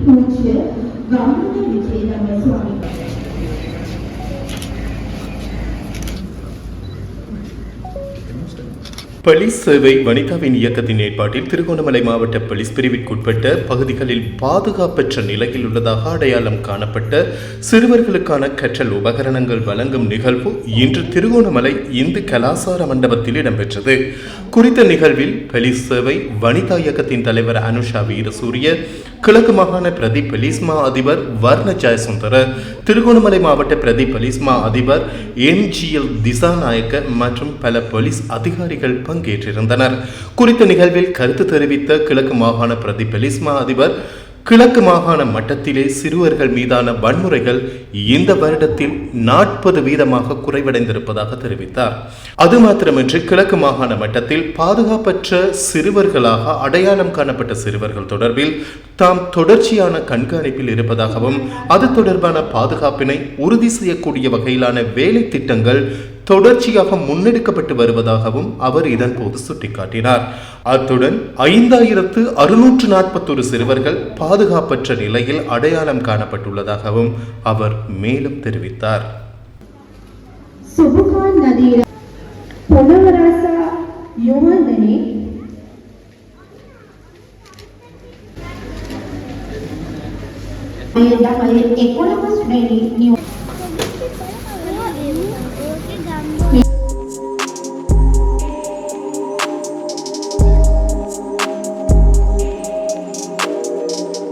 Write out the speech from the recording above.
पूज्य गांधी विजयराम स्वामी போலீஸ் சேவை வனிதாவின் இயக்கத்தின் ஏற்பாட்டில் திருகோணமலை மாவட்ட போலீஸ் பிரிவிற்குட்பட்ட பகுதிகளில் பாதுகாப்பற்ற நிலையில் உள்ளதாக அடையாளம் காணப்பட்ட சிறுவர்களுக்கான கற்றல் உபகரணங்கள் வழங்கும் நிகழ்வு இன்று திருகோணமலை இந்து கலாசார மண்டபத்தில் இடம்பெற்றது. குறித்த நிகழ்வில் போலீஸ் சேவை வனிதா இயக்கத்தின் தலைவர் அனுஷா வீரசூரிய, கிழக்கு மாகாண பிரதி போலீஸ் மா அதிபர் வர்ண ஜெயசுந்தர, திருகோணமலை மாவட்ட பிரதி போலீஸ் மா அதிபர் எம்ஜிஎல் திசாநாயக்க மற்றும் பல போலீஸ் அதிகாரிகள் பங்கேற்றிருந்தனர். குறித்த நிகழ்வில் கருத்து தெரிவித்த கிழக்கு மாகாண பிரதி போலீஸ் மா அதிபர், கிழக்கு மாகாண மட்டத்திலே சிறுவர்கள் மீதான வன்முறைகள் இந்த வருடத்தில் 40% குறைவடைந்திருப்பதாக தெரிவித்தார். அது மாத்திரமின்றி கிழக்கு மாகாண மட்டத்தில் பாதுகாப்பற்ற சிறுவர்களாக அடையாளம் காணப்பட்ட சிறுவர்கள் தொடர்பில் தாம் தொடர்ச்சியான கண்காணிப்பில் இருப்பதாகவும் அது தொடர்பான பாதுகாப்பினை உறுதி செய்யக்கூடிய வகையிலான வேலை திட்டங்கள் தொடர்ச்சியாக முன்னெடுக்கப்பட்டு வருவதாகவும் அவர் இதன்போது சுட்டிக்காட்டினார். அத்துடன் 5641 சிறுவர்கள் பாதுகாப்பற்ற நிலையில் அடையாளம் காணப்பட்டுள்ளதாகவும் அவர் மேலும் தெரிவித்தார்.